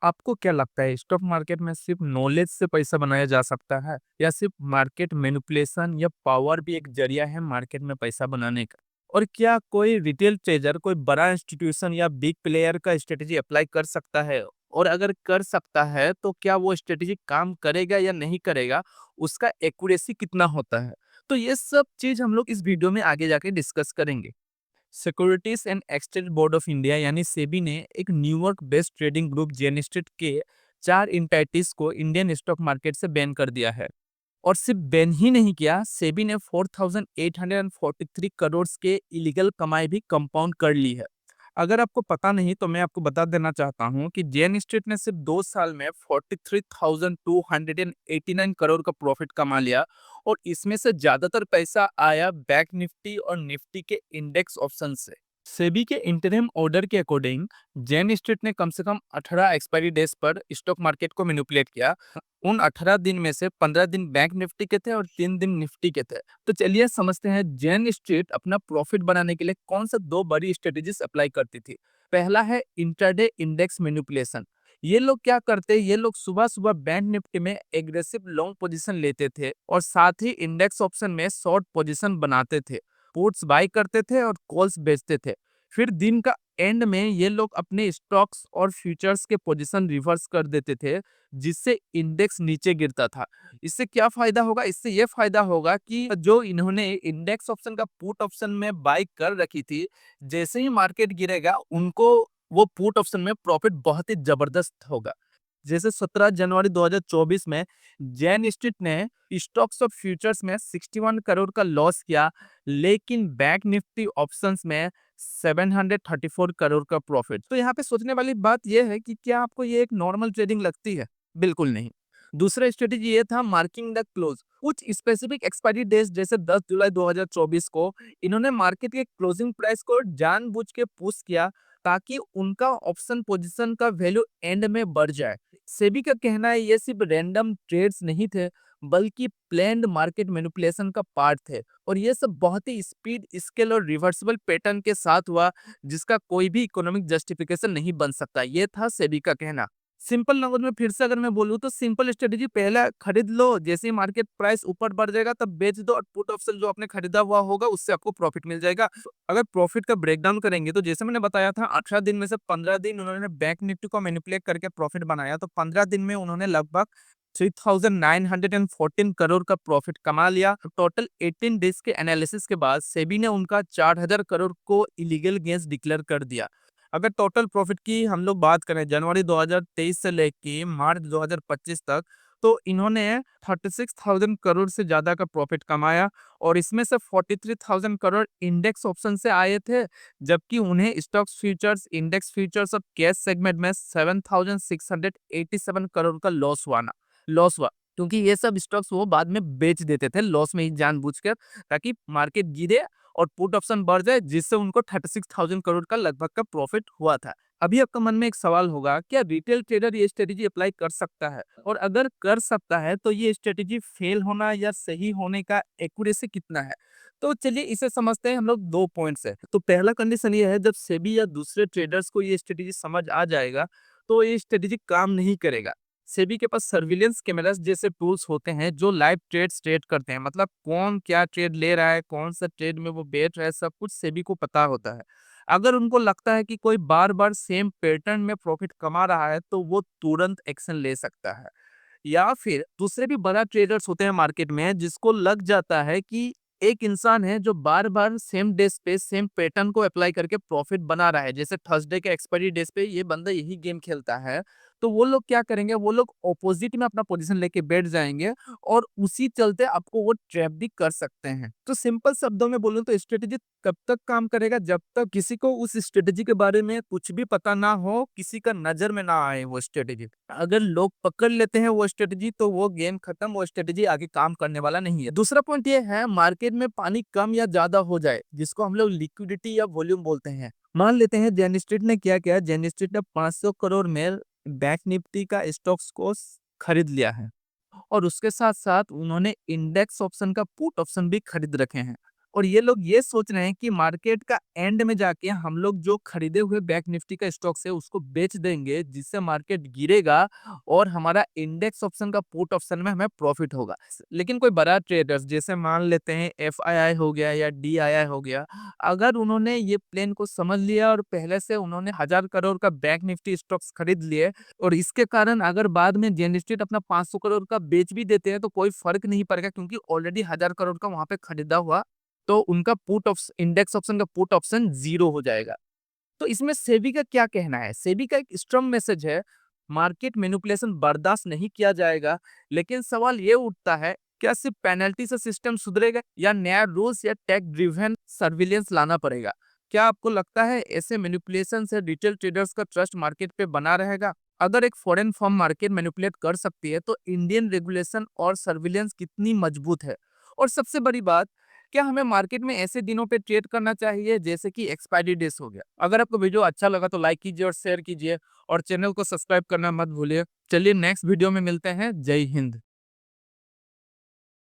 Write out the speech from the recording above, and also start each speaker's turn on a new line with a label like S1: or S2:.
S1: आपको क्या लगता है स्टॉक मार्केट में सिर्फ नॉलेज से पैसा बनाया जा सकता है या सिर्फ मार्केट मैनिपुलेशन या पावर भी एक जरिया है मार्केट में पैसा बनाने का? और क्या कोई रिटेल ट्रेडर कोई बड़ा इंस्टीट्यूशन या बिग प्लेयर का स्ट्रेटेजी अप्लाई कर सकता है? और अगर कर सकता है तो क्या वो स्ट्रेटेजी काम करेगा या नहीं करेगा? उसका एक्यूरेसी कितना होता है? तो ये सब चीज हम लोग इस वीडियो में आगे जाके डिस्कस करेंगे। Securities and exchange board of India यानी सेबी ने एक न्यूयॉर्क बेस्ड ट्रेडिंग ग्रुप जेनिस्टेट के 4 इंटाइटीज को इंडियन स्टॉक मार्केट से बैन कर दिया है। और सिर्फ बैन ही नहीं किया, सेबी ने 4,843 करोड़ के इलीगल कमाई भी कंपाउंड कर ली है। अगर आपको पता नहीं तो मैं आपको बता देना चाहता हूं कि जेन स्ट्रीट ने सिर्फ 2 साल में 43,289 करोड़ का प्रॉफिट कमा लिया। और इसमें से ज्यादातर पैसा आया बैंक निफ्टी और निफ्टी के इंडेक्स ऑप्शन से। सेबी के इंटरिम ऑर्डर के अकॉर्डिंग जेन स्ट्रीट ने कम से कम 18 एक्सपायरी डेज पर स्टॉक मार्केट को मैनिपुलेट किया। उन 18 दिन में से 15 दिन बैंक निफ्टी के थे और 3 दिन निफ्टी के थे। तो चलिए समझते हैं जेन स्ट्रीट अपना प्रॉफिट बनाने के लिए कौन सा 2 बड़ी स्ट्रेटेजीज अप्लाई करती थी। पहला है इंट्राडे इंडेक्स मैनिपुलेशन। ये लोग क्या करते, ये लोग सुबह सुबह बैंक निफ्टी में एग्रेसिव लॉन्ग पोजीशन लेते थे और साथ ही इंडेक्स ऑप्शन में शॉर्ट पोजीशन बनाते थे। पुट्स बाय करते थे और कॉल्स बेचते थे। फिर दिन का एंड में ये लोग अपने स्टॉक्स और फ्यूचर्स के पोजीशन रिवर्स कर देते थे, जिससे इंडेक्स नीचे गिरता था। इससे क्या फायदा होगा? इससे ये फायदा होगा कि जो इन्होंने इंडेक्स ऑप्शन का पुट ऑप्शन में बाय कर रखी थी, जैसे ही मार्केट गिरेगा उनको वो पुट ऑप्शन में प्रॉफिट बहुत ही जबरदस्त होगा। जैसे 17 जनवरी 2024 में जैन स्ट्रीट ने स्टॉक्स और फ्यूचर्स में 61 करोड़ का लॉस किया, लेकिन बैंक निफ्टी ऑप्शंस में 734 करोड़ का प्रॉफिट। तो यहाँ पे सोचने वाली बात यह है कि क्या आपको ये एक नॉर्मल ट्रेडिंग लगती है? बिल्कुल नहीं। दूसरा स्ट्रेटेजी ये था मार्किंग द क्लोज। कुछ स्पेसिफिक एक्सपायरी डेज जैसे 10 जुलाई 2024 को इन्होंने मार्केट के क्लोजिंग प्राइस को जानबूझ के पुश किया, ताकि उनका ऑप्शन पोजीशन का वैल्यू एंड में बढ़ जाए। सेबी का कहना है ये सिर्फ रैंडम ट्रेड्स नहीं थे, बल्कि प्लान्ड मार्केट मैनिपुलेशन का पार्ट थे। और ये सब बहुत ही स्पीड, स्केल और रिवर्सिबल पैटर्न के साथ हुआ, जिसका कोई भी इकोनॉमिक जस्टिफिकेशन नहीं बन सकता। ये था सेबी का कहना। सिंपल लैंग्वेज में फिर से अगर मैं बोलूँ तो सिंपल स्ट्रेटेजी, पहला खरीद लो, जैसे ही मार्केट प्राइस ऊपर बढ़ जाएगा तब बेच दो और पुट ऑप्शन जो आपने खरीदा हुआ होगा उससे आपको प्रॉफिट मिल जाएगा। अगर प्रॉफिट का ब्रेकडाउन करेंगे तो जैसे मैंने बताया था 18 दिन में से 15 दिन उन्होंने बैंक निफ्टी को मैनिपुलेट करके प्रॉफिट बनाया, तो 15 दिन में उन्होंने लगभग 3,914 करोड़ का प्रॉफिट कमा लिया। टोटल 18 डेज के एनालिसिस के बाद सेबी ने उनका 4,000 करोड़ को इलीगल गेंस डिक्लेयर कर दिया। अगर टोटल प्रॉफिट की हम लोग बात करें जनवरी 2023 से लेके मार्च 2025 तक, तो इन्होंने 36,000 करोड़ से ज्यादा का प्रॉफिट कमाया। और इसमें से 43,000 करोड़ इंडेक्स ऑप्शन से आए थे, जबकि उन्हें स्टॉक्स फ्यूचर्स, इंडेक्स फ्यूचर्स और कैश सेगमेंट में 7,687 करोड़ का लॉस हुआ, क्योंकि ये सब स्टॉक्स वो बाद में बेच देते थे लॉस में ही जानबूझकर, ताकि मार्केट गिरे और पुट ऑप्शन बढ़ जाए, जिससे उनको 36,000 करोड़ का लगभग का प्रॉफिट हुआ था। अभी आपका मन में एक सवाल होगा, क्या रिटेल ट्रेडर ये स्ट्रेटेजी अप्लाई कर सकता है? और अगर कर सकता है तो ये स्ट्रेटेजी फेल होना या सही होने का एक्यूरेसी कितना है? तो चलिए इसे समझते हैं हम लोग 2 पॉइंट से। तो पहला कंडीशन ये है, जब सेबी या दूसरे ट्रेडर्स को ये स्ट्रेटेजी समझ आ जाएगा तो ये स्ट्रेटेजी काम नहीं करेगा। सेबी के पास सर्विलेंस कैमरास जैसे टूल्स होते हैं जो लाइव ट्रेड्स ट्रेड करते हैं, मतलब कौन क्या ट्रेड ले रहा है, कौन सा ट्रेड में वो बेच रहा है, सब कुछ सेबी को पता होता है। अगर उनको लगता है कि कोई बार बार सेम पैटर्न में प्रॉफिट कमा रहा है तो वो तुरंत एक्शन ले सकता है। या फिर दूसरे भी बड़ा ट्रेडर्स होते हैं मार्केट में, जिसको लग जाता है कि एक इंसान है जो बार बार सेम डेज पे सेम पैटर्न को अप्लाई करके प्रॉफिट बना रहा है, जैसे थर्सडे के एक्सपायरी डेज पे ये बंदा यही गेम खेलता है। तो वो लोग क्या करेंगे, वो लोग ऑपोजिट में अपना पोजीशन लेके बैठ जाएंगे और उसी चलते आपको वो ट्रैप भी कर सकते हैं। तो सिंपल शब्दों में बोलूं तो स्ट्रेटेजी कब तक काम करेगा, जब तक किसी को उस स्ट्रेटेजी के बारे में कुछ भी पता ना हो, किसी का नजर में ना आए वो स्ट्रेटेजी। अगर लोग पकड़ लेते हैं वो स्ट्रेटेजी तो वो गेम खत्म, वो स्ट्रेटेजी आगे काम करने वाला नहीं है। दूसरा पॉइंट ये है, मार्केट में पानी कम या ज्यादा हो जाए, जिसको हम लोग लिक्विडिटी या वॉल्यूम बोलते हैं। मान लेते हैं जेन स्ट्रीट ने क्या किया, जेन स्ट्रीट ने 500 करोड़ में बैंक निफ्टी का स्टॉक्स को खरीद लिया है, और उसके साथ साथ उन्होंने इंडेक्स ऑप्शन का पुट ऑप्शन भी खरीद रखे हैं। और ये लोग ये सोच रहे हैं कि मार्केट का एंड में जाके हम लोग जो खरीदे हुए बैंक निफ्टी का स्टॉक्स है उसको बेच देंगे, जिससे मार्केट गिरेगा और हमारा इंडेक्स ऑप्शन का पुट ऑप्शन में हमें प्रॉफिट होगा। लेकिन कोई बड़ा ट्रेडर्स जैसे मान लेते हैं एफआईआई हो गया या डीआईआई हो गया, अगर उन्होंने ये प्लान को समझ लिया और पहले से उन्होंने 1000 करोड़ का बैंक निफ्टी स्टॉक्स खरीद लिए और इसके कारण अगर बाद में जेन स्ट्रीट अपना 500 करोड़ का बेच भी देते हैं तो कोई फर्क नहीं पड़ेगा, क्योंकि ऑलरेडी 1000 करोड़ का वहां पे खरीदा हुआ, तो उनका पुट ऑप्शन इंडेक्स ऑप्शन का पुट ऑप्शन जीरो हो जाएगा। तो इसमें सेबी का क्या कहना है? सेबी का एक स्ट्रांग मैसेज है, मार्केट मैनिपुलेशन बर्दाश्त नहीं किया जाएगा। लेकिन सवाल ये उठता है, क्या सिर्फ पेनल्टी से सिस्टम सुधरेगा या नया रूल्स या टेक ड्रिवन सर्विलेंस लाना पड़ेगा? क्या आपको लगता है ऐसे मैनिपुलेशन से रिटेल ट्रेडर्स का ट्रस्ट मार्केट पे बना रहेगा? अगर एक फॉरेन फर्म मार्केट मैनिपुलेट कर सकती है तो इंडियन रेगुलेशन और सर्विलेंस कितनी मजबूत है? और सबसे बड़ी बात, क्या हमें मार्केट में ऐसे दिनों पे ट्रेड करना चाहिए जैसे कि एक्सपायरी डेज हो गया? अगर आपको वीडियो अच्छा लगा तो लाइक कीजिए और शेयर कीजिए और चैनल को सब्सक्राइब करना मत भूलिए। चलिए नेक्स्ट वीडियो में मिलते हैं। जय हिंद।